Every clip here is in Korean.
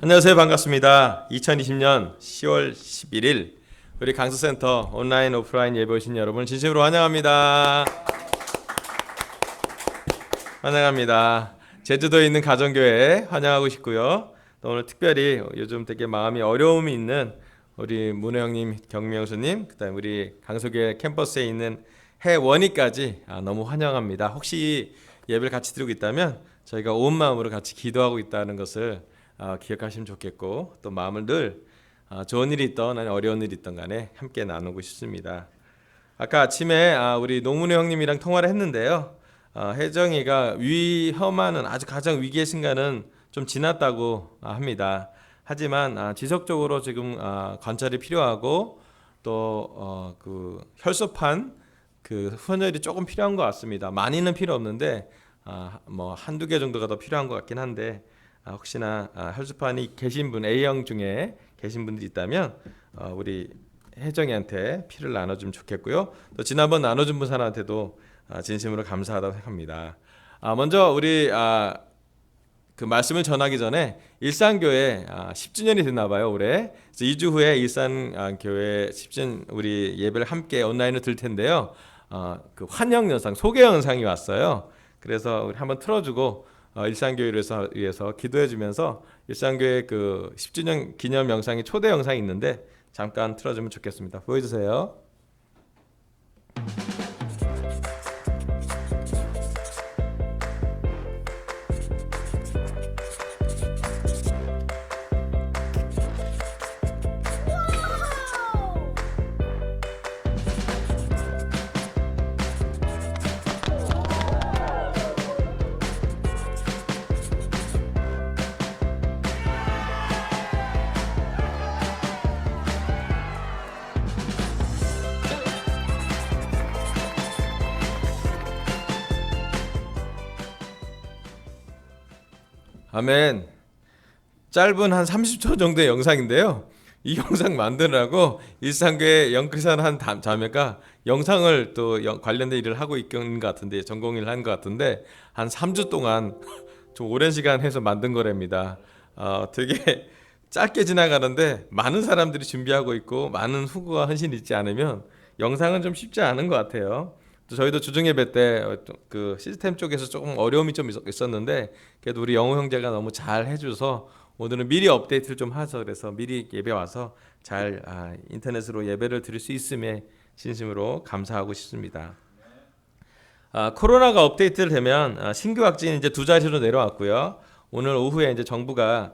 안녕하세요. 반갑습니다. 2020년 10월 11일 우리 강서센터 온라인 오프라인 예배 오신 여러분 진심으로 환영합니다. 환영합니다. 제주도에 있는 가정교회 환영하고 싶고요. 또 오늘 특별히 요즘 되게 마음이 어려움이 있는 우리 문호 형님, 경미 형수님, 그다음 우리 강서교회 캠퍼스에 있는 해원이까지 너무 환영합니다. 혹시 예배를 같이 드리고 있다면 저희가 온 마음으로 같이 기도하고 있다는 것을 기억하시면 좋겠고, 또 마음을 늘 좋은 일이 있던 아니 어려운 일이 있던 간에 함께 나누고 싶습니다. 아까 아침에 우리 노문호 형님이랑 통화를 했는데요. 혜정이가 위험한 아주 가장 위기의 순간은 좀 지났다고 합니다. 하지만 지속적으로 지금 관찰이 필요하고 또 그 혈소판 그 혼혈이 조금 필요한 것 같습니다. 많이는 필요 없는데 뭐 한두 개 정도가 더 필요한 것 같긴 한데, 혹시나 혈소판이 계신 분, A형 중에 계신 분들이 있다면 우리 혜정이한테 피를 나눠주면 좋겠고요. 또 지난번 나눠준 분 사람한테도 진심으로 감사하다고 생각합니다. 먼저 우리 그 말씀을 전하기 전에 일산교회 10주년이 됐나 봐요, 올해. 그래서 2주 후에 일산교회 10주년 우리 예배를 함께 온라인으로 들 텐데요. 그 환영 영상, 소개 영상이 왔어요. 그래서 우리 한번 틀어주고 일산교회를 위해서 기도해 주면서 일산교회 그 10주년 기념 영상이 초대 영상이 있는데 잠깐 틀어주면 좋겠습니다. 보여주세요. 아멘. 짧은 한 30초 정도의 영상인데요. 이 영상 만드느라고 일산교회 영크리스찬 한 자매가 영상을 또 관련된 일을 하고 있는 것 같은데, 전공일을 한 것 같은데 한 3주 동안 좀 오랜 시간 해서 만든 거랍니다. 되게 짧게 지나가는데 많은 사람들이 준비하고 있고 많은 후보와 헌신이 있지 않으면 영상은 좀 쉽지 않은 것 같아요. 또 저희도 주중예배 때 그 시스템 쪽에서 조금 어려움이 좀 있었는데, 그래도 우리 영호 형제가 너무 잘 해줘서 오늘은 미리 업데이트를 좀 하죠. 그래서 미리 예배 와서 잘 인터넷으로 예배를 드릴 수 있음에 진심으로 감사하고 싶습니다. 코로나가 업데이트를 되면 신규 확진이 이제 2자리로 내려왔고요. 오늘 오후에 이제 정부가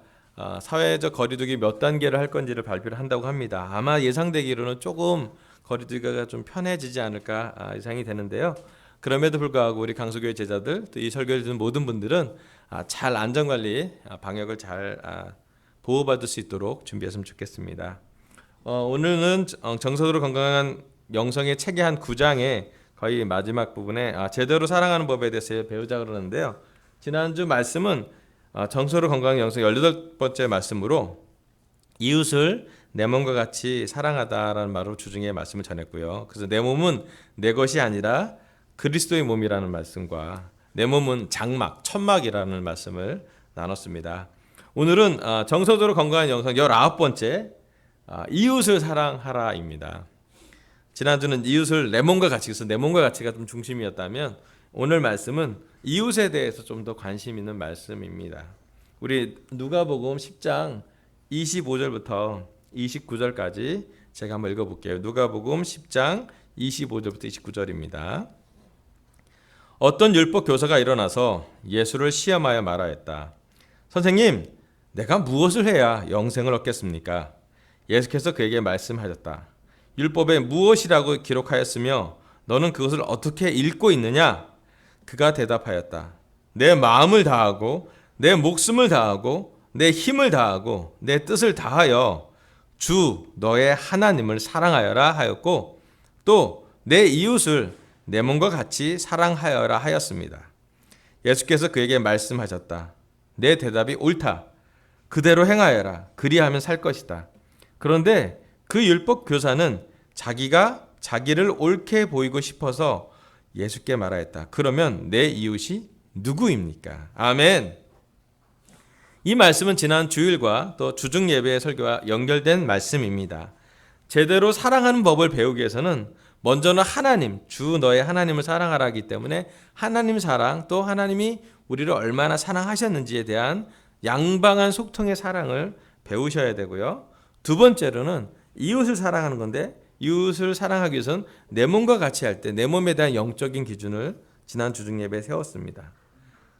사회적 거리두기 몇 단계를 할 건지를 발표를 한다고 합니다. 아마 예상되기로는 조금 거리두기가 좀 편해지지 않을까 예상이 되는데요. 그럼에도 불구하고 우리 강서교회 제자들, 또 이 설교를 듣는 모든 분들은 잘 안전관리, 방역을 잘 보호받을 수 있도록 준비했으면 좋겠습니다. 오늘은 정서적으로 건강한 영성의 책의 한 9장의 거의 마지막 부분에 제대로 사랑하는 법에 대해서 배우자 그러는데요. 지난주 말씀은 정서로 건강한 영성 18번째 말씀으로 이웃을 내 몸과 같이 사랑하다라는 말로 주중에 말씀을 전했고요. 그래서 내 몸은 내 것이 아니라 그리스도의 몸이라는 말씀과 내 몸은 장막, 천막이라는 말씀을 나눴습니다. 오늘은 정서적으로 건강한 영성 19번째 이웃을 사랑하라입니다. 지난주는 이웃을 내 몸과 같이, 그래서 내 몸과 같이가 좀 중심이었다면 오늘 말씀은 이웃에 대해서 좀 더 관심 있는 말씀입니다. 우리 누가복음 10장 25절부터 29절까지 제가 한번 읽어볼게요. 누가복음 10장 25절부터 29절입니다. 어떤 율법 교사가 일어나서 예수를 시험하여 말하였다. 선생님, 내가 무엇을 해야 영생을 얻겠습니까? 예수께서 그에게 말씀하셨다. 율법에 무엇이라고 기록하였으며 너는 그것을 어떻게 읽고 있느냐? 그가 대답하였다. 내 마음을 다하고 내 목숨을 다하고 내 힘을 다하고 내 뜻을 다하여 주 너의 하나님을 사랑하여라 하였고, 또 내 이웃을 내 몸과 같이 사랑하여라 하였습니다. 예수께서 그에게 말씀하셨다. 내 대답이 옳다. 그대로 행하여라. 그리하면 살 것이다. 그런데 그 율법 교사는 자기가 자기를 옳게 보이고 싶어서 예수께 말하였다. 그러면 내 이웃이 누구입니까? 아멘. 이 말씀은 지난 주일과 또 주중 예배의 설교와 연결된 말씀입니다. 제대로 사랑하는 법을 배우기 위해서는 먼저는 하나님, 주 너의 하나님을 사랑하라 하기 때문에 하나님 사랑, 또 하나님이 우리를 얼마나 사랑하셨는지에 대한 양방한 속통의 사랑을 배우셔야 되고요. 두 번째로는 이웃을 사랑하는 건데, 이웃을 사랑하기 위해서는 내 몸과 같이 할 때 내 몸에 대한 영적인 기준을 지난 주중 예배에 세웠습니다.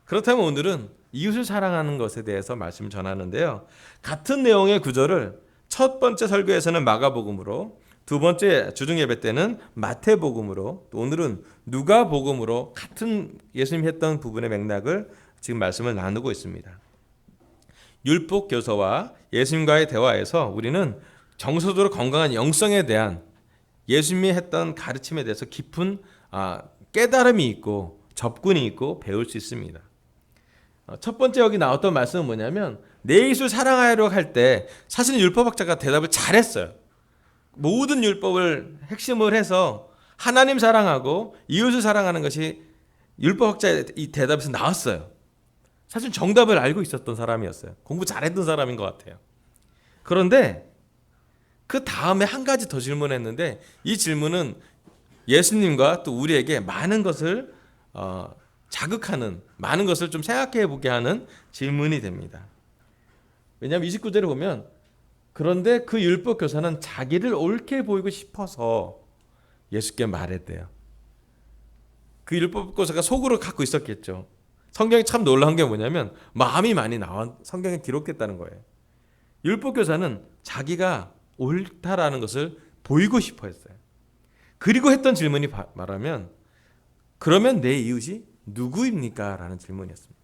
그렇다면 오늘은 이웃을 사랑하는 것에 대해서 말씀을 전하는데요. 같은 내용의 구절을 첫 번째 설교에서는 마가복음으로, 두 번째 주중 예배 때는 마태복음으로, 또 오늘은 누가복음으로 같은 예수님이 했던 부분의 맥락을 지금 말씀을 나누고 있습니다. 율법 교사와 예수님과의 대화에서 우리는 정서적으로 건강한 영성에 대한 예수님이 했던 가르침에 대해서 깊은 깨달음이 있고 접근이 있고 배울 수 있습니다. 첫 번째 여기 나왔던 말씀은 뭐냐면, 내 이웃을 사랑하려 할 때 사실 율법학자가 대답을 잘했어요. 모든 율법을 핵심을 해서 하나님 사랑하고 이웃을 사랑하는 것이 율법학자의 이 대답에서 나왔어요. 사실 정답을 알고 있었던 사람이었어요. 공부 잘했던 사람인 것 같아요. 그런데 그 다음에 한 가지 더 질문했는데, 이 질문은 예수님과 또 우리에게 많은 것을 자극하는, 많은 것을 좀 생각해 보게 하는 질문이 됩니다. 왜냐하면 29절에 보면, 그런데 그 율법 교사는 자기를 옳게 보이고 싶어서 예수께 말했대요. 그 율법 교사가 속으로 갖고 있었겠죠. 성경이 참 놀라운 게 뭐냐면, 마음이 많이 나와 성경에 기록됐다는 거예요. 율법 교사는 자기가 옳다라는 것을 보이고 싶어 했어요. 그리고 했던 질문이 말하면, 그러면 내 이웃이 누구입니까? 라는 질문이었습니다.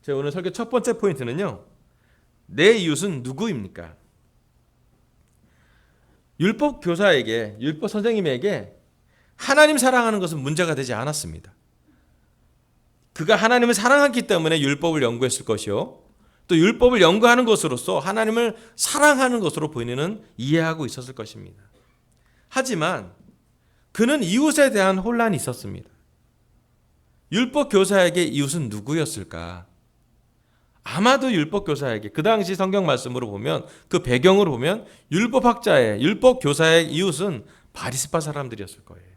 제 오늘 설교 첫 번째 포인트는요, 내 이웃은 누구입니까? 율법 교사에게, 율법 선생님에게 하나님 사랑하는 것은 문제가 되지 않았습니다. 그가 하나님을 사랑했기 때문에 율법을 연구했을 것이요, 또 율법을 연구하는 것으로서 하나님을 사랑하는 것으로 본인은 이해하고 있었을 것입니다. 하지만 그는 이웃에 대한 혼란이 있었습니다. 율법 교사에게 이웃은 누구였을까? 아마도 율법 교사에게, 그 당시 성경 말씀으로 보면, 그 배경으로 보면 율법학자의, 율법 교사의 이웃은 바리새파 사람들이었을 거예요.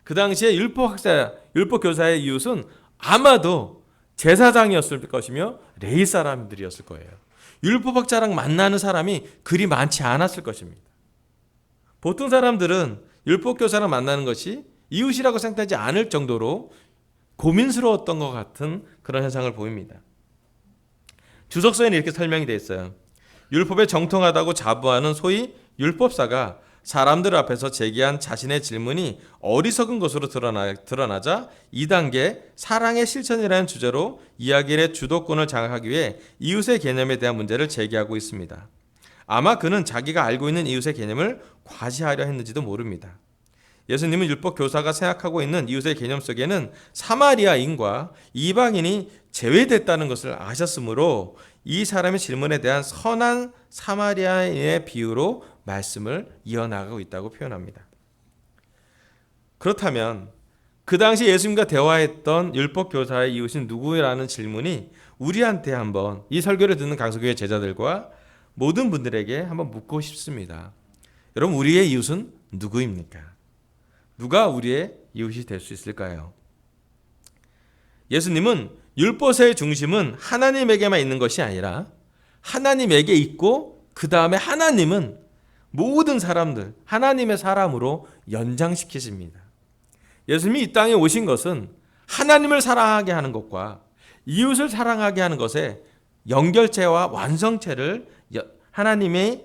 그 당시에 율법학자, 율법 교사의 이웃은 아마도 제사장이었을 것이며 레위 사람들이었을 거예요. 율법학자랑 만나는 사람이 그리 많지 않았을 것입니다. 보통 사람들은 율법 교사랑 만나는 것이 이웃이라고 생각하지 않을 정도로 고민스러웠던 것 같은 그런 현상을 보입니다. 주석서에는 이렇게 설명이 되어 있어요. 율법에 정통하다고 자부하는 소위 율법사가 사람들 앞에서 제기한 자신의 질문이 어리석은 것으로 드러나자 2단계 사랑의 실천이라는 주제로 이야기의 주도권을 장악하기 위해 이웃의 개념에 대한 문제를 제기하고 있습니다. 아마 그는 자기가 알고 있는 이웃의 개념을 과시하려 했는지도 모릅니다. 예수님은 율법 교사가 생각하고 있는 이웃의 개념 속에는 사마리아인과 이방인이 제외됐다는 것을 아셨으므로 이 사람의 질문에 대한 선한 사마리아인의 비유로 말씀을 이어나가고 있다고 표현합니다. 그렇다면 그 당시 예수님과 대화했던 율법 교사의 이웃은 누구라는 질문이 우리한테 한번, 이 설교를 듣는 강서교회 제자들과 모든 분들에게 한번 묻고 싶습니다. 여러분, 우리의 이웃은 누구입니까? 누가 우리의 이웃이 될 수 있을까요? 예수님은 율법의 중심은 하나님에게만 있는 것이 아니라 하나님에게 있고, 그 다음에 하나님은 모든 사람들, 하나님의 사람으로 연장시키십니다. 예수님이 이 땅에 오신 것은 하나님을 사랑하게 하는 것과 이웃을 사랑하게 하는 것의 연결체와 완성체를 하나님의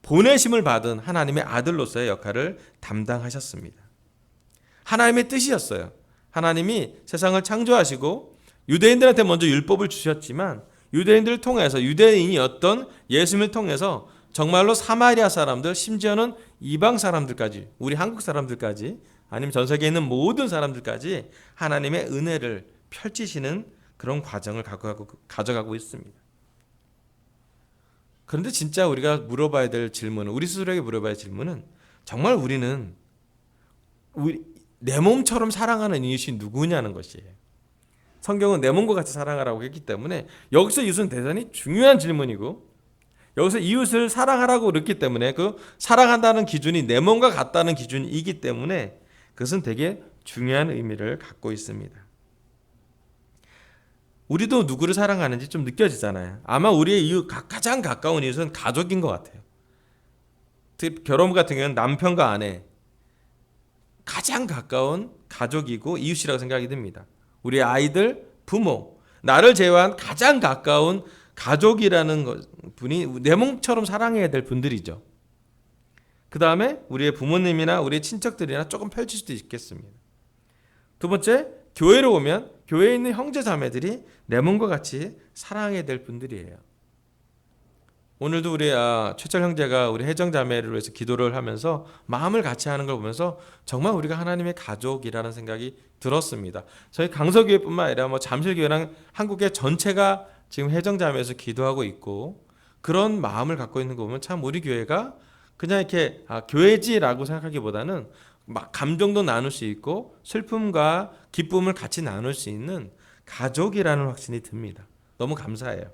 보내심을 받은 하나님의 아들로서의 역할을 담당하셨습니다. 하나님의 뜻이었어요. 하나님이 세상을 창조하시고 유대인들한테 먼저 율법을 주셨지만, 유대인들을 통해서, 유대인이었던 예수님을 통해서 정말로 사마리아 사람들, 심지어는 이방 사람들까지, 우리 한국 사람들까지, 아니면 전 세계에 있는 모든 사람들까지 하나님의 은혜를 펼치시는 그런 과정을 가져가고 있습니다. 그런데 진짜 우리가 물어봐야 될 질문은, 우리 스스로에게 물어봐야 할 질문은, 정말 우리는 내 몸처럼 사랑하는 이웃이 누구냐는 것이에요. 성경은 내 몸과 같이 사랑하라고 했기 때문에 여기서 이웃은 대단히 중요한 질문이고, 여기서 이웃을 사랑하라고 그랬기 때문에 그 사랑한다는 기준이 내 몸과 같다는 기준이기 때문에 그것은 되게 중요한 의미를 갖고 있습니다. 우리도 누구를 사랑하는지 좀 느껴지잖아요. 아마 우리의 이웃, 가장 가까운 이웃은 가족인 것 같아요. 특히 결혼 같은 경우는 남편과 아내, 가장 가까운 가족이고 이웃이라고 생각이 듭니다. 우리 아이들, 부모, 나를 제외한 가장 가까운 가족이라는 분이 내 몸처럼 사랑해야 될 분들이죠. 그 다음에 우리의 부모님이나 우리의 친척들이나 조금 펼칠 수도 있겠습니다. 두 번째, 교회로 오면 교회에 있는 형제 자매들이 내 몸과 같이 사랑해야 될 분들이에요. 오늘도 우리 최철 형제가 우리 혜정 자매를 위해서 기도를 하면서 마음을 같이 하는 걸 보면서 정말 우리가 하나님의 가족이라는 생각이 들었습니다. 저희 강서교회뿐만 아니라 잠실교회랑 한국의 전체가 지금 혜정 자매에서 기도하고 있고, 그런 마음을 갖고 있는 거 보면 참 우리 교회가 그냥 이렇게 교회지라고 생각하기보다는 막 감정도 나눌 수 있고 슬픔과 기쁨을 같이 나눌 수 있는 가족이라는 확신이 듭니다. 너무 감사해요.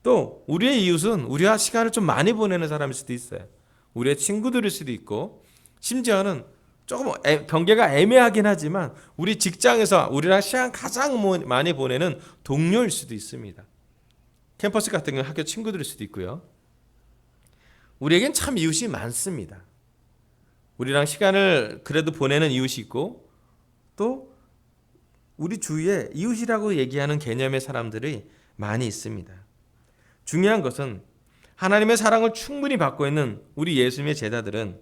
또 우리의 이웃은 우리와 시간을 좀 많이 보내는 사람일 수도 있어요. 우리의 친구들일 수도 있고, 심지어는 조금 경계가 애매하긴 하지만 우리 직장에서 우리랑 시간 가장 많이 보내는 동료일 수도 있습니다. 캠퍼스 같은 경우는 학교 친구들일 수도 있고요. 우리에겐 참 이웃이 많습니다. 우리랑 시간을 그래도 보내는 이웃이 있고, 또 우리 주위에 이웃이라고 얘기하는 개념의 사람들이 많이 있습니다. 중요한 것은 하나님의 사랑을 충분히 받고 있는 우리 예수님의 제자들은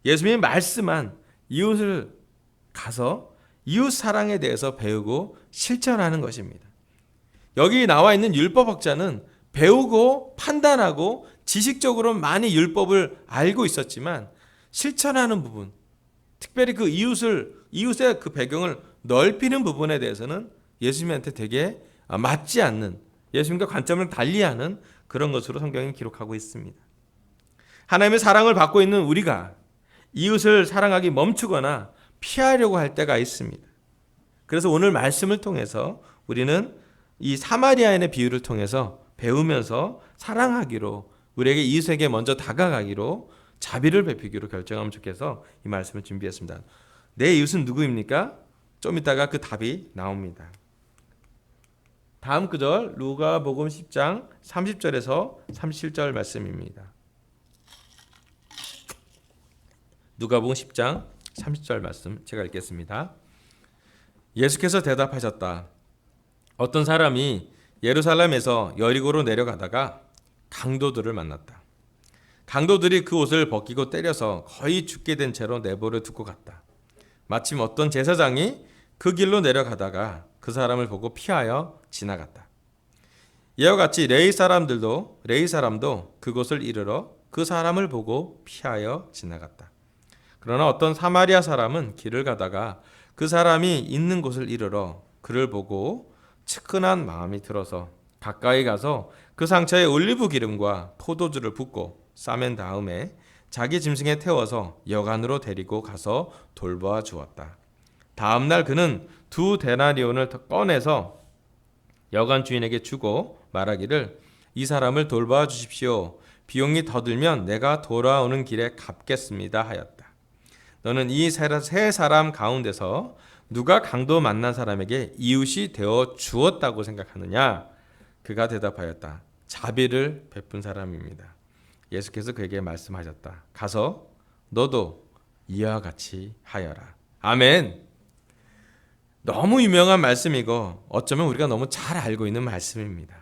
예수님이 말씀한 이웃을 가서 이웃 사랑에 대해서 배우고 실천하는 것입니다. 여기 나와 있는 율법학자는 배우고 판단하고 지식적으로 많이 율법을 알고 있었지만 실천하는 부분, 특별히 그 이웃의 그 배경을 넓히는 부분에 대해서는 예수님한테 되게 맞지 않는, 예수님과 관점을 달리하는 그런 것으로 성경이 기록하고 있습니다. 하나님의 사랑을 받고 있는 우리가 이웃을 사랑하기 멈추거나 피하려고 할 때가 있습니다. 그래서 오늘 말씀을 통해서 우리는 이 사마리아인의 비유를 통해서 배우면서 사랑하기로, 우리에게 이웃에게 먼저 다가가기로, 자비를 베푸기로 결정하면 좋겠어 이 말씀을 준비했습니다. 내 이웃은 누구입니까? 좀 이따가 그 답이 나옵니다. 다음 구절 누가복음 10장 30절에서 37절 말씀입니다. 누가복음 10장 30절 말씀 제가 읽겠습니다. 예수께서 대답하셨다. 어떤 사람이 예루살렘에서 여리고로 내려가다가 강도들을 만났다. 강도들이 그 옷을 벗기고 때려서 거의 죽게 된 채로 내버려 두고 갔다. 마침 어떤 제사장이 그 길로 내려가다가 그 사람을 보고 피하여 지나갔다. 이와 같이 레위 사람도 그곳을 이르러 그 사람을 보고 피하여 지나갔다. 그러나 어떤 사마리아 사람은 길을 가다가 그 사람이 있는 곳을 이르러 그를 보고 측은한 마음이 들어서 가까이 가서 그 상처에 올리브 기름과 포도주를 붓고 싸맨 다음에 자기 짐승에 태워서 여관으로 데리고 가서 돌보아 주었다. 다음 날 그는 2데나리온을 꺼내서 여관 주인에게 주고 말하기를 이 사람을 돌보아 주십시오. 비용이 더 들면 내가 돌아오는 길에 갚겠습니다 하였다. 너는 이 세 사람 가운데서 누가 강도 만난 사람에게 이웃이 되어 주었다고 생각하느냐? 그가 대답하였다. 자비를 베푼 사람입니다. 예수께서 그에게 말씀하셨다. 가서 너도 이와 같이 하여라. 아멘. 너무 유명한 말씀이고 어쩌면 우리가 너무 잘 알고 있는 말씀입니다.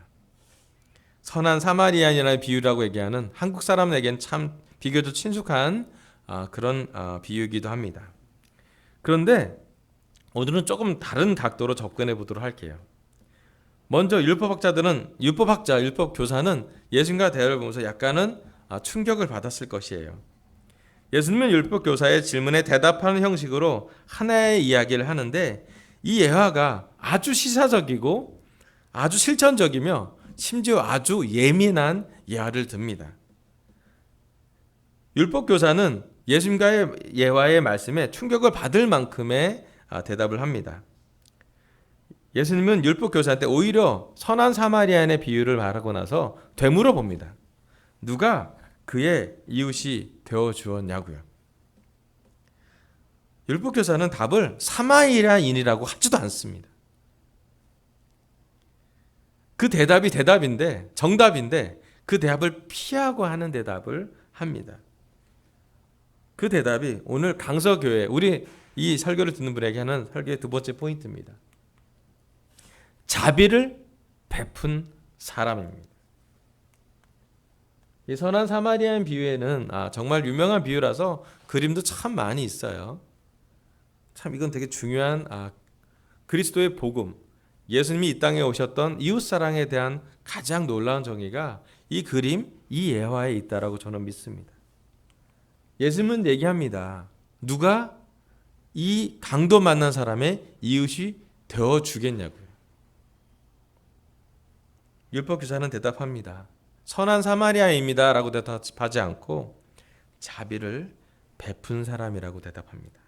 선한 사마리아인이라는 비유라고 얘기하는 한국 사람에겐 참 비교적 친숙한 그런 비유이기도 합니다. 그런데 오늘은 조금 다른 각도로 접근해 보도록 할게요. 먼저 율법교사는 예수님과 대화를 보면서 약간은 충격을 받았을 것이에요. 예수님은 율법교사의 질문에 대답하는 형식으로 하나의 이야기를 하는데 이 예화가 아주 시사적이고 아주 실천적이며 심지어 아주 예민한 예화를 듭니다. 율법교사는 예수님과의 예화의 말씀에 충격을 받을 만큼의 대답을 합니다. 예수님은 율법 교사한테 오히려 선한 사마리아인의 비유를 말하고 나서 되물어 봅니다. 누가 그의 이웃이 되어 주었냐고요. 율법 교사는 답을 사마리아인이라고 하지도 않습니다. 그 대답이 대답인데, 정답인데 그 대답을 피하고 하는 대답을 합니다. 그 대답이 오늘 강서교회, 우리 이 설교를 듣는 분에게 하는 설교의 두 번째 포인트입니다. 자비를 베푼 사람입니다. 이 선한 사마리아인 비유에는 정말 유명한 비유라서 그림도 참 많이 있어요. 참 이건 되게 중요한 그리스도의 복음, 예수님이 이 땅에 오셨던 이웃사랑에 대한 가장 놀라운 정의가 이 그림, 이 예화에 있다라고 저는 믿습니다. 예수님은 얘기합니다. 누가 이 강도 만난 사람의 이웃이 되어 주겠냐고요. 율법교사는 대답합니다. 선한 사마리아인입니다 라고 대답하지 않고 자비를 베푼 사람이라고 대답합니다.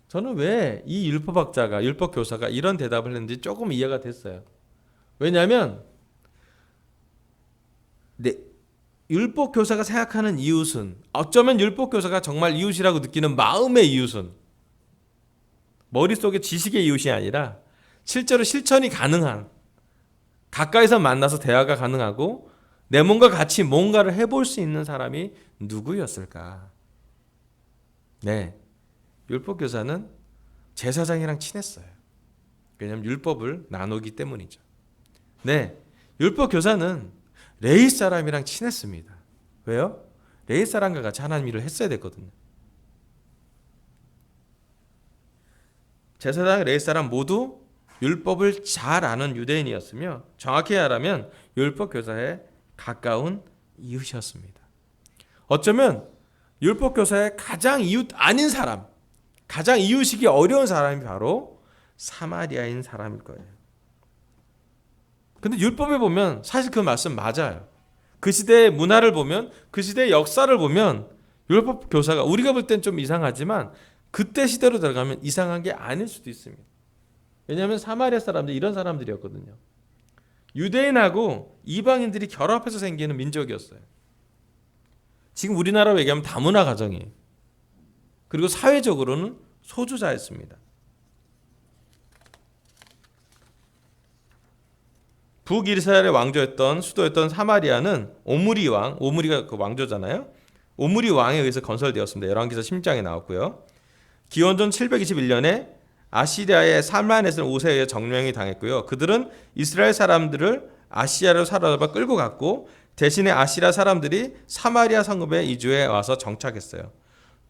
저는 왜 이 율법학자가, 율법교사가 이런 대답을 했는지 조금 이해가 됐어요. 왜냐하면 율법교사가 생각하는 이웃은, 어쩌면 율법교사가 정말 이웃이라고 느끼는 마음의 이웃은 머릿속에 지식의 이웃이 아니라 실제로 실천이 가능한, 가까이서 만나서 대화가 가능하고 내 몸과 같이 뭔가를 해볼 수 있는 사람이 누구였을까? 네, 율법교사는 제사장이랑 친했어요. 왜냐하면 율법을 나누기 때문이죠. 네, 율법교사는 레위 사람이랑 친했습니다. 왜요? 레위 사람과 같이 하나님 일을 했어야 됐거든요. 제사장, 레위 사람 모두 율법을 잘 아는 유대인이었으며 정확히 말하면 율법교사의 가까운 이웃이었습니다. 어쩌면 율법교사의 가장 이웃 아닌 사람, 가장 이웃이기 어려운 사람이 바로 사마리아인 사람일 거예요. 근데 율법에 보면 사실 그 말씀 맞아요. 그 시대의 문화를 보면, 그 시대의 역사를 보면 율법 교사가 우리가 볼 땐 좀 이상하지만 그때 시대로 들어가면 이상한 게 아닐 수도 있습니다. 왜냐하면 사마리아 사람들이 이런 사람들이었거든요. 유대인하고 이방인들이 결합해서 생기는 민족이었어요. 지금 우리나라로 얘기하면 다문화 가정이에요. 그리고 사회적으로는 소수자였습니다. 북이스라엘의 왕조였던 수도였던 사마리아는 오므리 왕, 오므리가 그 왕조잖아요. 오므리 왕에 의해서 건설되었습니다. 열왕기서 10장에 나왔고요. 기원전 721년에 아시리아의 살마네스 5세에 의해 정령이 당했고요. 그들은 이스라엘 사람들을 아시아로 사로잡아 끌고 갔고 대신에 아시리아 사람들이 사마리아 성읍에 이주해 와서 정착했어요.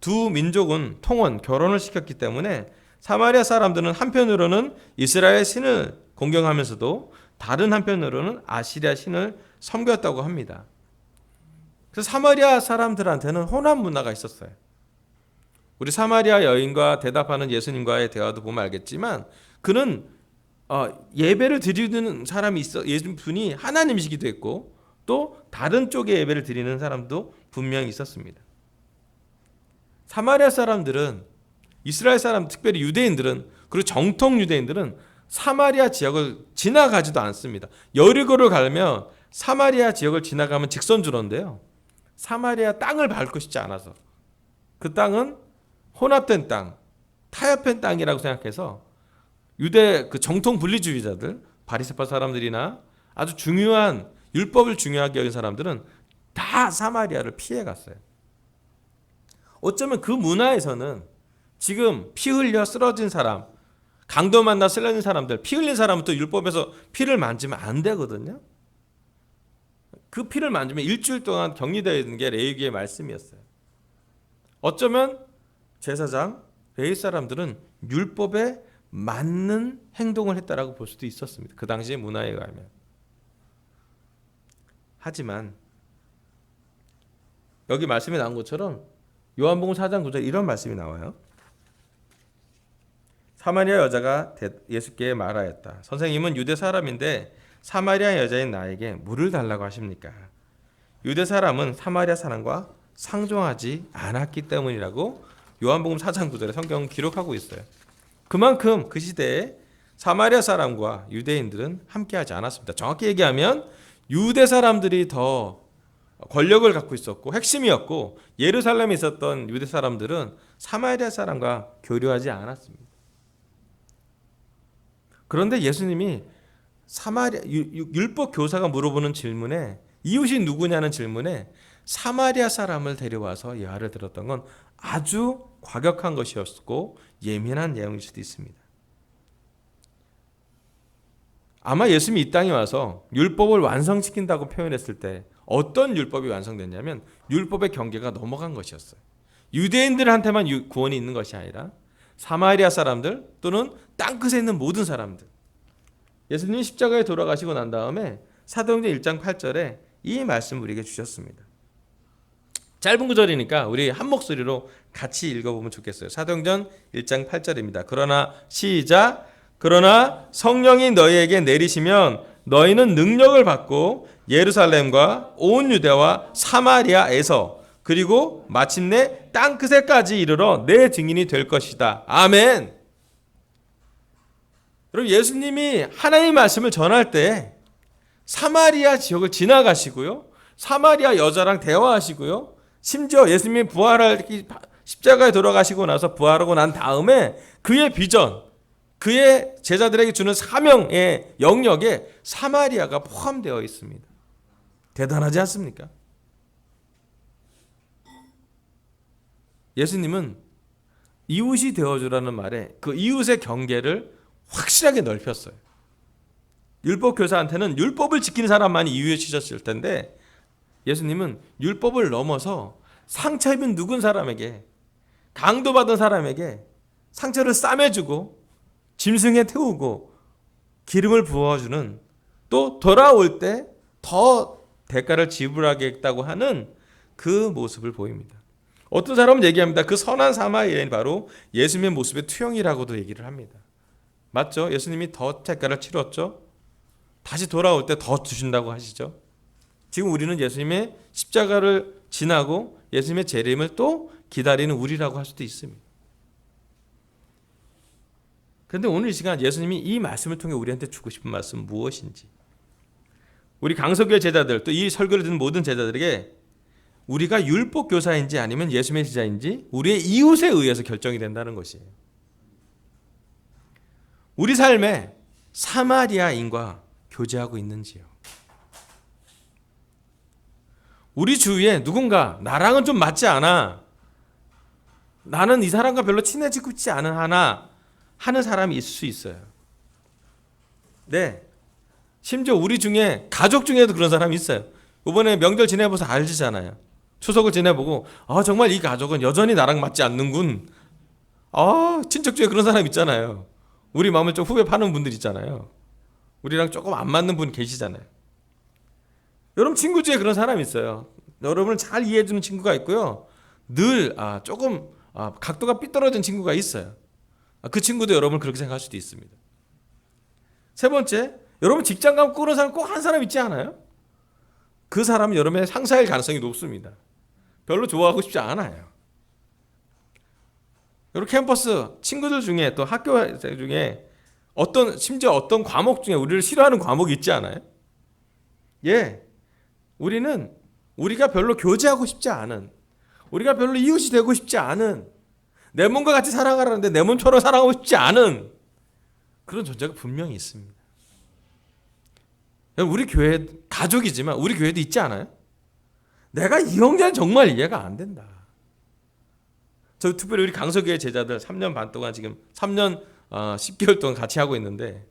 두 민족은 통혼, 결혼을 시켰기 때문에 사마리아 사람들은 한편으로는 이스라엘 신을 공경하면서도 다른 한편으로는 아시리아 신을 섬겼다고 합니다. 그래서 사마리아 사람들한테는 혼합 문화가 있었어요. 우리 사마리아 여인과 대답하는 예수님과의 대화도 보면 알겠지만 그는 예배를 드리는 사람이 있어, 예수분이 하나님이시기도 했고 또 다른 쪽에 예배를 드리는 사람도 분명히 있었습니다. 사마리아 사람들은, 이스라엘 사람, 특별히 유대인들은, 그리고 정통 유대인들은 사마리아 지역을 지나가지도 않습니다. 여리고를 가면 사마리아 지역을 지나가면 직선주로인데요. 사마리아 땅을 밟고 싶지 않아서 그 땅은 혼합된 땅, 타협된 땅이라고 생각해서 유대 그 정통 분리주의자들, 바리새파 사람들이나 아주 중요한 율법을 중요하게 여긴 사람들은 다 사마리아를 피해 갔어요. 어쩌면 그 문화에서는 지금 피 흘려 쓰러진 사람, 강도 만나 쓰러진 사람들, 피 흘린 사람은 또 율법에서 피를 만지면 안 되거든요. 그 피를 만지면 일주일 동안 격리되어 있는 게 레위기의 말씀이었어요. 어쩌면 제사장, 레위 사람들은 율법에 맞는 행동을 했다라고 볼 수도 있었습니다. 그 당시의 문화에 의하면. 하지만 여기 말씀이 나온 것처럼 요한복음 4장 9절 이런 말씀이 나와요. 사마리아 여자가 예수께 말하였다. 선생님은 유대 사람인데 사마리아 여자인 나에게 물을 달라고 하십니까? 유대 사람은 사마리아 사람과 상종하지 않았기 때문이라고 요한복음 4장 9절에 성경은 기록하고 있어요. 그만큼 그 시대에 사마리아 사람과 유대인들은 함께하지 않았습니다. 정확히 얘기하면 유대 사람들이 더 권력을 갖고 있었고 핵심이었고, 예루살렘에 있었던 유대 사람들은 사마리아 사람과 교류하지 않았습니다. 그런데 예수님이 사마리아 율법 교사가 물어보는 질문에, 이웃이 누구냐는 질문에 사마리아 사람을 데려와서 예화를 들었던 건 아주 과격한 것이었고 예민한 내용일 수도 있습니다. 아마 예수님이 이 땅에 와서 율법을 완성시킨다고 표현했을 때 어떤 율법이 완성됐냐면 율법의 경계가 넘어간 것이었어요. 유대인들한테만 구원이 있는 것이 아니라 사마리아 사람들 또는 땅끝에 있는 모든 사람들. 예수님이 십자가에 돌아가시고 난 다음에 사도행전 1장 8절에 이 말씀을 우리에게 주셨습니다. 짧은 구절이니까 우리 한 목소리로 같이 읽어보면 좋겠어요. 사도행전 1장 8절입니다. 그러나 시작. 그러나 성령이 너희에게 내리시면 너희는 능력을 받고 예루살렘과 온 유대와 사마리아에서 그리고 마침내 땅끝에까지 이르러 내 증인이 될 것이다. 아멘. 여러분, 예수님이 하나님의 말씀을 전할 때 사마리아 지역을 지나가시고요, 사마리아 여자랑 대화하시고요, 심지어 예수님이 십자가에 돌아가시고 나서 부활하고 난 다음에 그의 비전, 그의 제자들에게 주는 사명의 영역에 사마리아가 포함되어 있습니다. 대단하지 않습니까? 예수님은 이웃이 되어주라는 말에 그 이웃의 경계를 확실하게 넓혔어요. 율법 교사한테는 율법을 지키는 사람만이 이웃이셨을 텐데 예수님은 율법을 넘어서 상처 입은 누군 사람에게, 강도받은 사람에게 상처를 싸매주고 짐승에 태우고 기름을 부어주는, 또 돌아올 때 더 대가를 지불하겠다고 하는 그 모습을 보입니다. 어떤 사람은 얘기합니다. 그 선한 사마리아인이 바로 예수님의 모습의 투영이라고도 얘기를 합니다. 맞죠? 예수님이 더 대가를 치렀죠. 다시 돌아올 때 더 주신다고 하시죠. 지금 우리는 예수님의 십자가를 지나고 예수님의 재림을 또 기다리는 우리라고 할 수도 있습니다. 그런데 오늘 이 시간 예수님이 이 말씀을 통해 우리한테 주고 싶은 말씀은 무엇인지, 우리 강석교회 제자들, 또 이 설교를 듣는 모든 제자들에게 우리가 율법 교사인지 아니면 예수님의 제자인지 우리의 이웃에 의해서 결정이 된다는 것이에요. 우리 삶에 사마리아인과 교제하고 있는지요? 우리 주위에 누군가 나랑은 좀 맞지 않아, 나는 이 사람과 별로 친해지고 있지 않은 하나 하는 사람이 있을 수 있어요. 네, 심지어 우리 중에 가족 중에도 그런 사람이 있어요. 이번에 명절 지내봐서 알지잖아요. 추석을 지내보고 정말 이 가족은 여전히 나랑 맞지 않는군. 친척 중에 그런 사람 있잖아요. 우리 마음을 좀 후벼 파는 분들 있잖아요. 우리랑 조금 안 맞는 분 계시잖아요. 여러분 친구 중에 그런 사람이 있어요. 여러분을 잘 이해해주는 친구가 있고요, 늘 조금 각도가 삐뚤어진 친구가 있어요. 그 친구도 여러분 그렇게 생각할 수도 있습니다. 세 번째, 여러분 직장 가면 그런 사람 꼭 한 사람 있지 않아요? 그 사람은 여러분의 상사일 가능성이 높습니다. 별로 좋아하고 싶지 않아요. 여러분 캠퍼스 친구들 중에 또 학교 중에 심지어 어떤 과목 중에 우리를 싫어하는 과목이 있지 않아요? 예, 우리는 우리가 별로 교제하고 싶지 않은, 우리가 별로 이웃이 되고 싶지 않은, 내 몸과 같이 사랑하라는데 내 몸처럼 사랑하고 싶지 않은 그런 존재가 분명히 있습니다. 우리 교회 가족이지만 우리 교회도 있지 않아요? 내가 이 형제는 정말 이해가 안 된다. 저 특별히 우리 강서교회 제자들 3년 반 동안 지금 3년 10개월 동안 같이 하고 있는데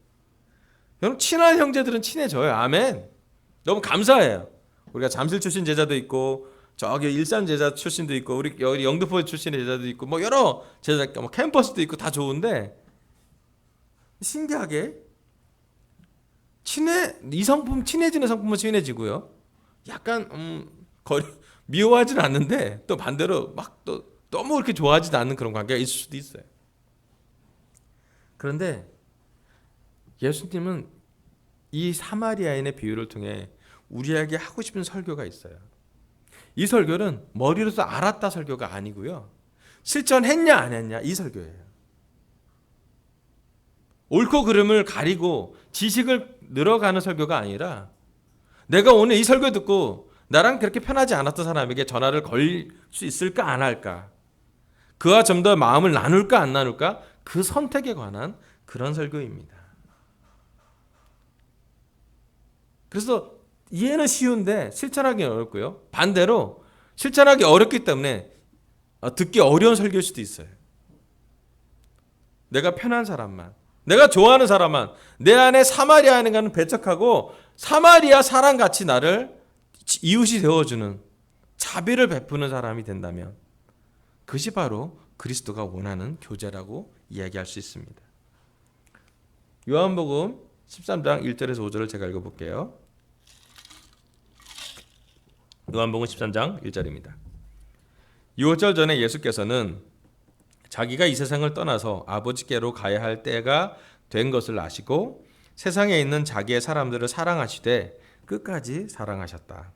여러분 친한 형제들은 친해져요. 아멘. 너무 감사해요. 우리가 잠실 출신 제자도 있고 저기 일산 제자 출신도 있고 우리 여기 영등포 출신의 제자도 있고 뭐 여러 제자 캠퍼스도 있고 다 좋은데 신기하게 친해지는 성품은 친해지고요. 약간 미워하지는 않는데 또 반대로 막 또 너무 그렇게 좋아하지도 않는 그런 관계가 있을 수도 있어요. 그런데 예수님은 이 사마리아인의 비유를 통해 우리에게 하고 싶은 설교가 있어요. 이 설교는 머리로서 알았다 설교가 아니고요, 실천했냐 안 했냐 이 설교예요. 옳고 그름을 가리고 지식을 늘어가는 설교가 아니라 내가 오늘 이 설교 듣고 나랑 그렇게 편하지 않았던 사람에게 전화를 걸 수 있을까 안 할까, 그와 좀 더 마음을 나눌까 안 나눌까, 그 선택에 관한 그런 설교입니다. 그래서 이해는 쉬운데 실천하기 어렵고요. 반대로 실천하기 어렵기 때문에 듣기 어려운 설교일 수도 있어요. 내가 편한 사람만, 내가 좋아하는 사람만, 내 안에 사마리아 하는 것은 배척하고 사마리아 사람같이 나를 이웃이 되어주는, 자비를 베푸는 사람이 된다면 그것이 바로 그리스도가 원하는 교제라고 이야기할 수 있습니다. 요한복음 13장 1절에서 5절을 제가 읽어볼게요. 요한복음 13장 1절입니다. 6절 전에 예수께서는 자기가 이 세상을 떠나서 아버지께로 가야 할 때가 된 것을 아시고 세상에 있는 자기의 사람들을 사랑하시되 끝까지 사랑하셨다.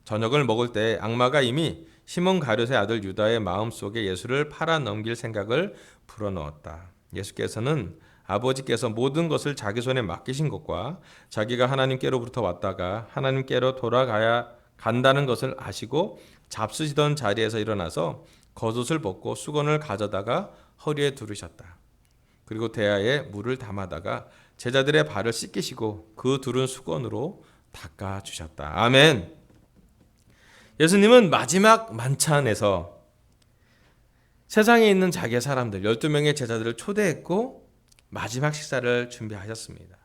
저녁을 먹을 때 악마가 이미 시몬 가룟의 아들 유다의 마음속에 예수를 팔아 넘길 생각을 불어넣었다. 예수께서는 아버지께서 모든 것을 자기 손에 맡기신 것과 자기가 하나님께로부터 왔다가 하나님께로 돌아가야 간다는 것을 아시고 잡수시던 자리에서 일어나서 겉옷을 벗고 수건을 가져다가 허리에 두르셨다. 그리고 대야에 물을 담아다가 제자들의 발을 씻기시고 그 두른 수건으로 닦아주셨다. 아멘. 예수님은 마지막 만찬에서 세상에 있는 자기의 사람들 12명의 제자들을 초대했고 마지막 식사를 준비하셨습니다.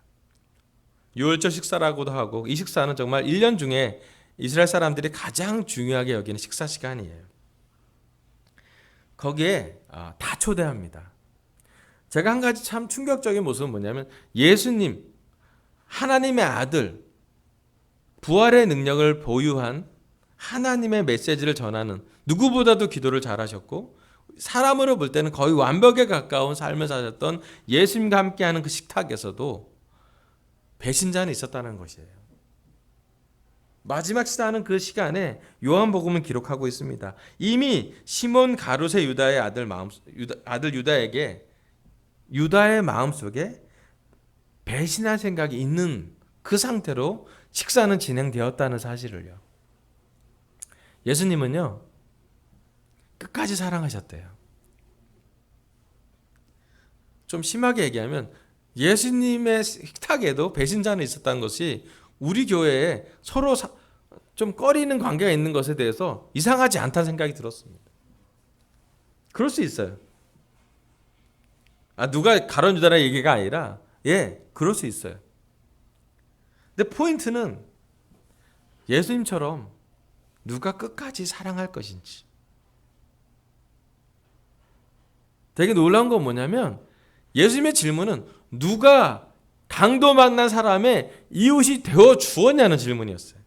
유월절 식사라고도 하고, 이 식사는 정말 1년 중에 이스라엘 사람들이 가장 중요하게 여기는 식사 시간이에요. 거기에 다 초대합니다. 제가 한 가지 참 충격적인 모습은 뭐냐면, 예수님, 하나님의 아들, 부활의 능력을 보유한 하나님의 메시지를 전하는, 누구보다도 기도를 잘하셨고 사람으로 볼 때는 거의 완벽에 가까운 삶을 사셨던 예수님과 함께하는 그 식탁에서도 배신자는 있었다는 것이에요. 마지막 식사하는 그 시간에 요한복음은 기록하고 있습니다. 이미 시몬 가룟의 유다의 아들 유다에게 유다의 마음속에 배신할 생각이 있는 그 상태로 식사는 진행되었다는 사실을요. 예수님은요, 끝까지 사랑하셨대요. 좀 심하게 얘기하면 예수님의 식탁에도 배신자는 있었다는 것이 우리 교회에 서로 좀 꺼리는 관계가 있는 것에 대해서 이상하지 않다는 생각이 들었습니다. 그럴 수 있어요. 누가 가룟 유다라는 얘기가 아니라 그럴 수 있어요. 근데 포인트는 예수님처럼 누가 끝까지 사랑할 것인지. 되게 놀라운 건 뭐냐면, 예수님의 질문은 누가 강도 만난 사람의 이웃이 되어 주었냐는 질문이었어요.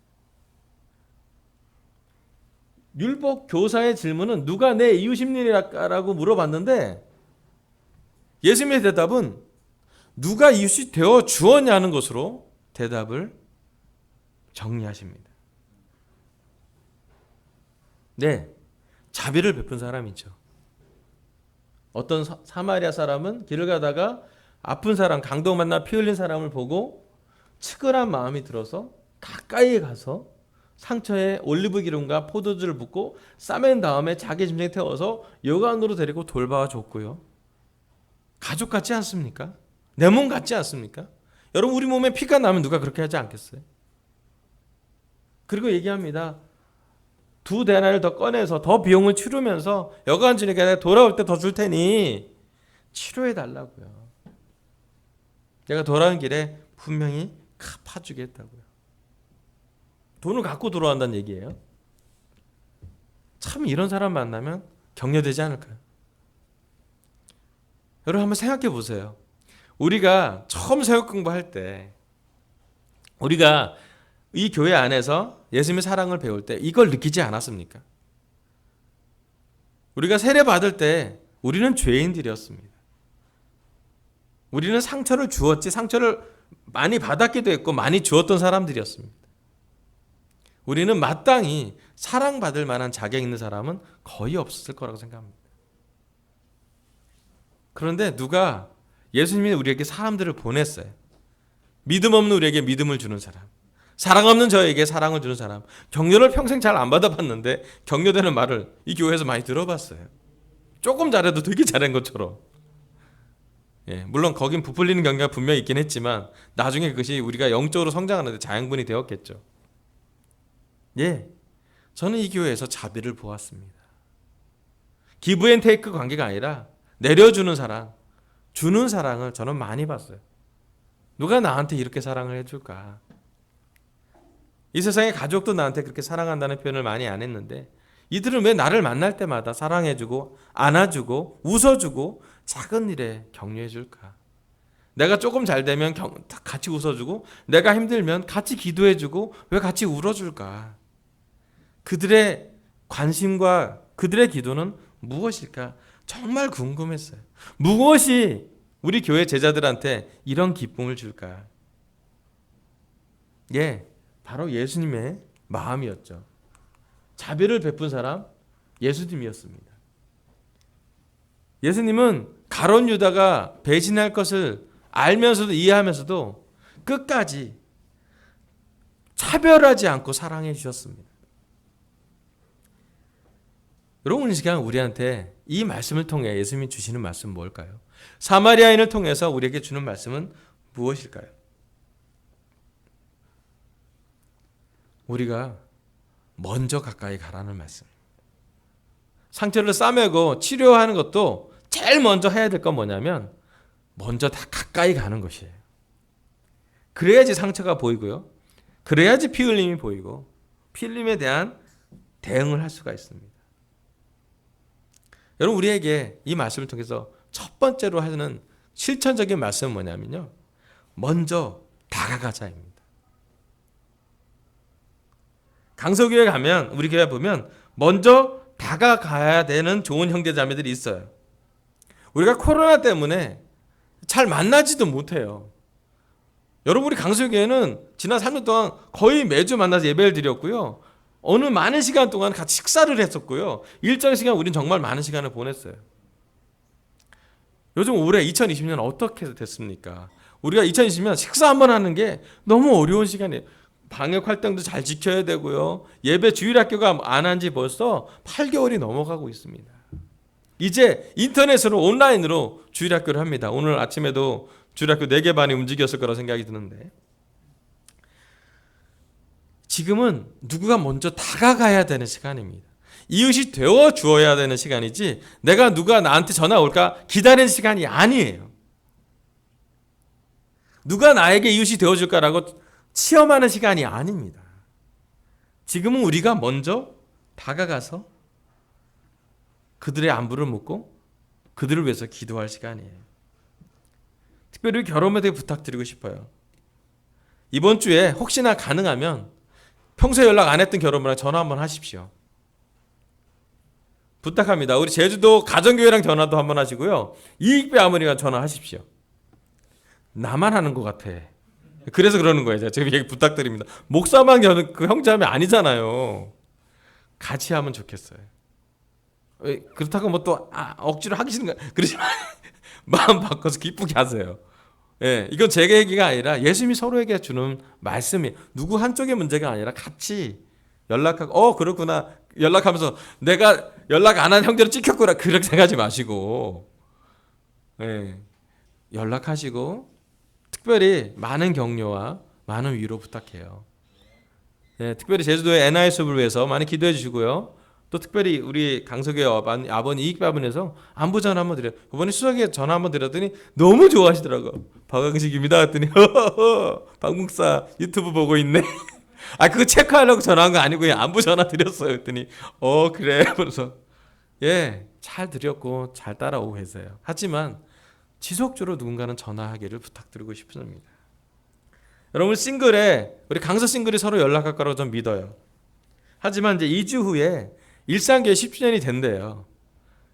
율법 교사의 질문은 누가 내 이웃입니다라고 물어봤는데, 예수님의 대답은 누가 이웃이 되어 주었냐는 것으로 대답을 정리하십니다. 자비를 베푼 사람이죠. 어떤 사마리아 사람은 길을 가다가 아픈 사람, 강도 만나 피 흘린 사람을 보고 측은한 마음이 들어서 가까이 가서 상처에 올리브 기름과 포도주를 붓고 싸맨 다음에 자기 짐승에 태워서 여관으로 데리고 돌봐줬고요. 가족 같지 않습니까? 내 몸 같지 않습니까? 여러분, 우리 몸에 피가 나면 누가 그렇게 하지 않겠어요? 그리고 얘기합니다. 2데나리를 더 꺼내서 더 비용을 치르면서 여관 주님께 돌아올 때 더 줄 테니 치료해 달라고요. 내가 돌아오는 길에 분명히 갚아주겠다고요. 돈을 갖고 돌아온다는 얘기예요. 참, 이런 사람 만나면 격려되지 않을까요? 여러분, 한번 생각해 보세요. 우리가 처음 새벽 공부할 때, 우리가 이 교회 안에서 예수님의 사랑을 배울 때 이걸 느끼지 않았습니까? 우리가 세례 받을 때 우리는 죄인들이었습니다. 우리는 상처를 주었지, 상처를 많이 받았기도 했고 많이 주었던 사람들이었습니다. 우리는 마땅히 사랑받을 만한 자격 있는 사람은 거의 없었을 거라고 생각합니다. 그런데 누가 예수님이 우리에게 사람들을 보냈어요. 믿음 없는 우리에게 믿음을 주는 사람, 사랑 없는 저에게 사랑을 주는 사람. 격려를 평생 잘 안 받아봤는데 격려되는 말을 이 교회에서 많이 들어봤어요. 조금 잘해도 되게 잘한 것처럼. 물론 거긴 부풀리는 경계가 분명히 있긴 했지만 나중에 그것이 우리가 영적으로 성장하는데 자양분이 되었겠죠. 저는 이 교회에서 자비를 보았습니다. 기브 앤 테이크 관계가 아니라 내려주는 사랑, 주는 사랑을 저는 많이 봤어요. 누가 나한테 이렇게 사랑을 해줄까? 이 세상의 가족도 나한테 그렇게 사랑한다는 표현을 많이 안 했는데 이들은 왜 나를 만날 때마다 사랑해주고 안아주고 웃어주고 작은 일에 격려해줄까? 내가 조금 잘 되면 같이 웃어주고 내가 힘들면 같이 기도해주고 왜 같이 울어줄까? 그들의 관심과 그들의 기도는 무엇일까? 정말 궁금했어요. 무엇이 우리 교회 제자들한테 이런 기쁨을 줄까? 바로 예수님의 마음이었죠. 자비를 베푼 사람 예수님이었습니다. 예수님은 가룟 유다가 배신할 것을 알면서도 이해하면서도 끝까지 차별하지 않고 사랑해 주셨습니다. 여러분, 이 시간 우리한테 이 말씀을 통해 예수님이 주시는 말씀은 뭘까요? 사마리아인을 통해서 우리에게 주는 말씀은 무엇일까요? 우리가 먼저 가까이 가라는 말씀. 상처를 싸매고 치료하는 것도 제일 먼저 해야 될 건 뭐냐면 먼저 다 가까이 가는 것이에요. 그래야지 상처가 보이고요. 그래야지 피 흘림이 보이고 피 흘림에 대한 대응을 할 수가 있습니다. 여러분, 우리에게 이 말씀을 통해서 첫 번째로 하는 실천적인 말씀은 뭐냐면요. 먼저 다가가자입니다. 강서교회 가면 우리 교회 보면 먼저 다가가야 되는 좋은 형제자매들이 있어요. 우리가 코로나 때문에 잘 만나지도 못해요. 여러분, 우리 강서교회는 지난 3년 동안 거의 매주 만나서 예배를 드렸고요. 어느 많은 시간 동안 같이 식사를 했었고요. 일정 시간 우린 정말 많은 시간을 보냈어요. 요즘 올해 2020년 어떻게 됐습니까? 우리가 2020년 식사 한번 하는 게 너무 어려운 시간이에요. 방역 활동도 잘 지켜야 되고요. 예배 주일학교가 안 한 지 벌써 8개월이 넘어가고 있습니다. 이제 인터넷으로 온라인으로 주일학교를 합니다. 오늘 아침에도 주일학교 4개 반이 움직였을 거라 생각이 드는데 지금은 누구가 먼저 다가가야 되는 시간입니다. 이웃이 되어 주어야 되는 시간이지 내가 누가 나한테 전화 올까 기다리는 시간이 아니에요. 누가 나에게 이웃이 되어줄까라고 체험하는 시간이 아닙니다. 지금은 우리가 먼저 다가가서 그들의 안부를 묻고 그들을 위해서 기도할 시간이에요. 특별히 결혼에 대해 부탁드리고 싶어요. 이번 주에 혹시나 가능하면 평소에 연락 안 했던 결혼부랑 전화 한번 하십시오. 부탁합니다. 우리 제주도 가정교회랑 전화도 한번 하시고요. 이익배 아버님과 전화하십시오. 나만 하는 것 같아. 그래서 그러는 거예요. 제가 지금 얘기 부탁드립니다. 목사만 그 형제하면 아니잖아요. 같이 하면 좋겠어요. 그렇다고 뭐 또 억지로 하기 싫은 거 그러지 마. 마음 바꿔서 기쁘게 하세요. 이건 제 얘기가 아니라 예수님이 서로에게 주는 말씀이 누구 한쪽의 문제가 아니라 같이 연락하고 그렇구나 연락하면서 내가 연락 안 한 형제를 찍혔구나 그렇게 생각하지 마시고 연락하시고 특별히 많은 격려와 많은 위로 부탁해요. 특별히 제주도의 NIS를 위해서 많이 기도해 주시고요. 또 특별히 우리 강석의 아버님 이익배분에서 안부 전화 한번 드려요. 이번에 수석에 전화 한번 드렸더니 너무 좋아하시더라고. 박광식입니다 했더니 박목사 유튜브 보고 있네. 그거 체크하려고 전화한 거 아니고 안부 전화 드렸어요 했더니 그래. 그래서 잘 드렸고 잘 따라오고 계세요. 하지만 지속적으로 누군가는 전화하기를 부탁드리고 싶습니다. 여러분 우리 강서 싱글이 서로 연락할 거라고 전 믿어요. 하지만 이제 2주 후에 일상교회 10주년이 된대요.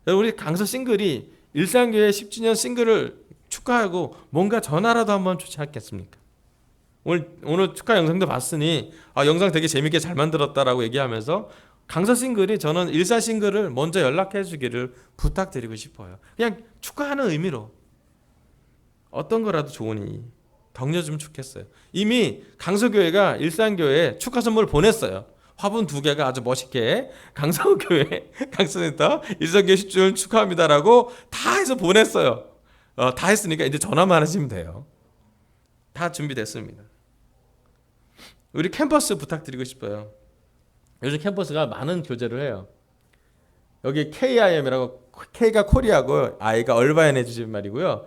우리 강서 싱글이 일상교회 10주년 싱글을 축하하고 뭔가 전화라도 한번 좋지 않겠습니까? 오늘 축하 영상도 봤으니 영상 되게 재밌게 잘 만들었다라고 얘기하면서 강서 싱글이 저는 일사 싱글을 먼저 연락해 주기를 부탁드리고 싶어요. 그냥 축하하는 의미로 어떤 거라도 좋으니 덕려주면 좋겠어요. 이미 강서교회가 일산교회에 축하 선물을 보냈어요. 화분 2개가 아주 멋있게 강서교회 강서센터 일산교회 10주년 축하합니다라고 다 해서 보냈어요. 다 했으니까 이제 전화만 하시면 돼요. 다 준비됐습니다. 우리 캠퍼스 부탁드리고 싶어요. 요즘 캠퍼스가 많은 교제를 해요. 여기 KIM이라고, K가 코리아고 I가 얼바인의 줄말이고요.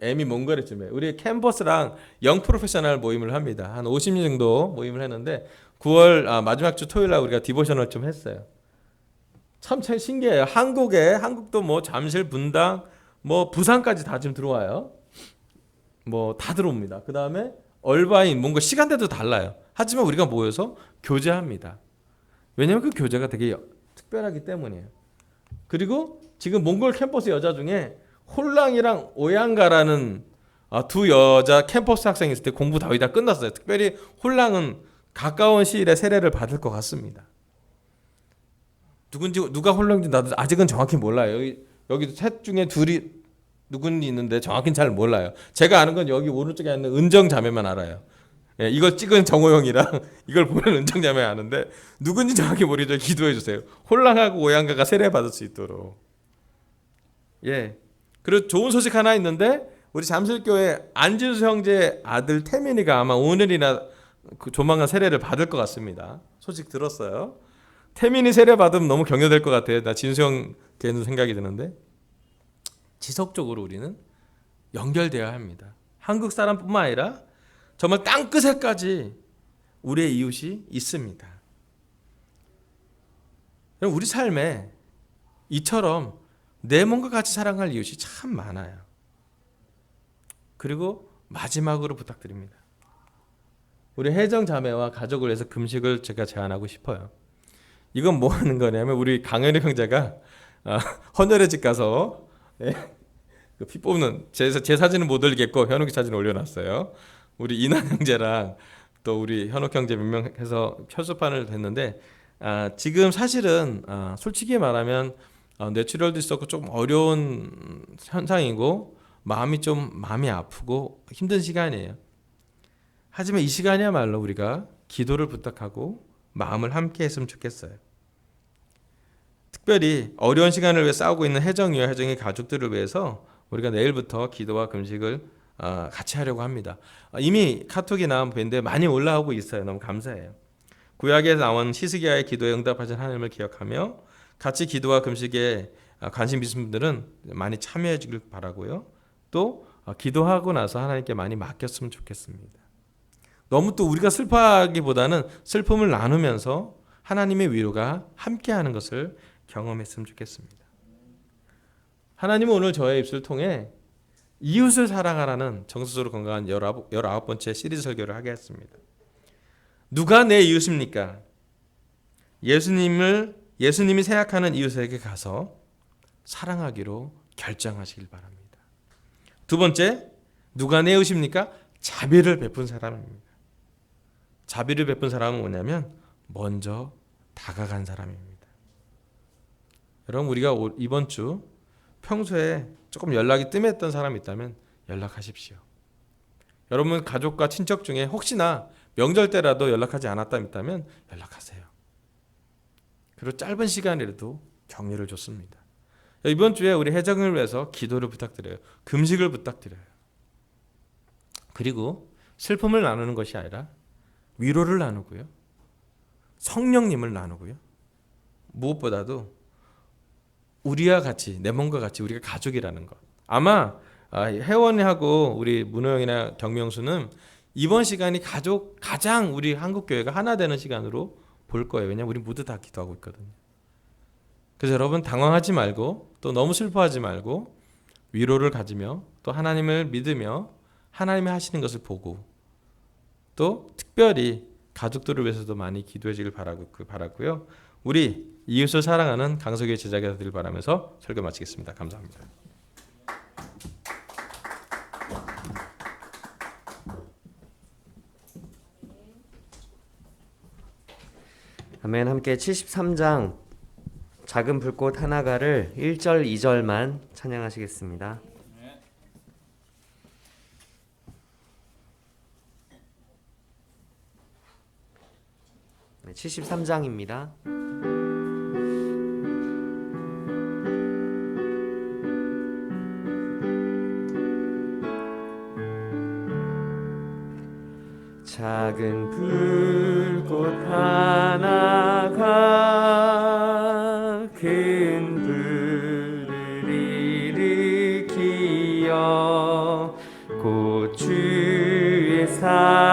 M이 몽골의 줄말. 우리 캠퍼스랑 영 프로페셔널 모임을 합니다. 한 50년 정도 모임을 했는데 9월 마지막 주 토요일 날 우리가 디보셔널 좀 했어요. 참 신기해요. 한국도 뭐 잠실, 분당, 뭐 부산까지 다 지금 들어와요. 뭐 다 들어옵니다. 그 다음에 얼바인 뭔가 시간대도 달라요. 하지만 우리가 모여서 교제합니다. 왜냐하면 그 교제가 되게 특별하기 때문이에요. 그리고 지금 몽골 캠퍼스 여자 중에 홀랑이랑 오양가라는 두 여자 캠퍼스 학생이 있을 때 공부 거의 다 끝났어요. 특별히 홀랑은 가까운 시일에 세례를 받을 것 같습니다. 누가 홀랑인지 나도 아직은 정확히 몰라요. 여기도 셋 중에 둘이 누군지 있는데 정확히는 잘 몰라요. 제가 아는 건 여기 오른쪽에 있는 은정 자매만 알아요. 예, 이걸 찍은 정호영이랑 이걸 보는 은정 자매 아는데 누군지 정확히 모르죠. 기도해 주세요. 홀랑하고 오양가가 세례 받을 수 있도록. 예. 그리고 좋은 소식 하나 있는데 우리 잠실교회 안진수 형제 아들 태민이가 아마 오늘이나 조만간 세례를 받을 것 같습니다. 소식 들었어요. 태민이 세례 받으면 너무 격려될 것 같아요. 나 진수 형 되는 생각이 드는데 지속적으로 우리는 연결되어야 합니다. 한국 사람뿐만 아니라 정말 땅끝에까지 우리의 이웃이 있습니다. 우리 삶에 이처럼 내 몸과 같이 사랑할 이웃이 참 많아요. 그리고 마지막으로 부탁드립니다. 우리 혜정 자매와 가족을 위해서 금식을 제가 제안하고 싶어요. 이건 뭐 하는 거냐면 우리 강현희 형제가 헌혈의 집 가서 피 뽑는 제 사진은 못 올리겠고 현욱이 사진 올려놨어요. 우리 이난 형제랑 또 우리 현욱 형제 몇 명 해서 혈소판을 했는데 지금 사실은 솔직히 말하면 뇌출혈도 있었고 좀 어려운 현상이고 마음이 아프고 힘든 시간이에요. 하지만 이 시간이야말로 우리가 기도를 부탁하고 마음을 함께 했으면 좋겠어요. 특별히 어려운 시간을 위해 싸우고 있는 혜정이와 혜정의 가족들을 위해서 우리가 내일부터 기도와 금식을 같이 하려고 합니다. 이미 카톡이나 밴드에 많이 올라오고 있어요. 너무 감사해요. 구약에 나온 히스기야의 기도에 응답하신 하나님을 기억하며 같이 기도와 금식에 관심 있으신 분들은 많이 참여해 주길 바라고요. 또 기도하고 나서 하나님께 많이 맡겼으면 좋겠습니다. 너무 또 우리가 슬퍼하기보다는 슬픔을 나누면서 하나님의 위로가 함께하는 것을 경험했으면 좋겠습니다. 하나님은 오늘 저의 입술을 통해 이웃을 사랑하라는 정서적으로 건강한 19번째 시리즈 설교를 하게 했습니다. 누가 내 이웃입니까? 예수님이 생각하는 이웃에게 가서 사랑하기로 결정하시길 바랍니다. 두 번째, 누가 내 이웃입니까? 자비를 베푼 사람입니다. 자비를 베푼 사람은 뭐냐면 먼저 다가간 사람입니다. 여러분 우리가 이번 주 평소에 조금 연락이 뜸했던 사람이 있다면 연락하십시오. 여러분 가족과 친척 중에 혹시나 명절 때라도 연락하지 않았다면 연락하세요. 그리고 짧은 시간이라도 격려를 줬습니다. 이번 주에 우리 혜정을 위해서 기도를 부탁드려요. 금식을 부탁드려요. 그리고 슬픔을 나누는 것이 아니라 위로를 나누고요. 성령님을 나누고요. 무엇보다도 우리와 같이 내 몸과 같이 우리가 가족이라는 것. 아마 혜원이하고 우리 문호영이나 경명수는 이번 시간이 가장 우리 한국교회가 하나 되는 시간으로 볼 거예요. 왜냐하면 우리 모두 다 기도하고 있거든요. 그래서 여러분 당황하지 말고 또 너무 슬퍼하지 말고 위로를 가지며 또 하나님을 믿으며 하나님이 하시는 것을 보고 또 특별히 가족들을 위해서도 많이 기도해 주길 바라고요. 우리 이웃을 사랑하는 강석의 제자가 되길 바라면서 설교 마치겠습니다. 감사합니다. 아멘. 함께 73장 작은 불꽃 하나가를 1절 2절만 찬양하시겠습니다. 73장입니다. 작은 불꽃 하나가 큰 불을 일으키어 곧 주의 사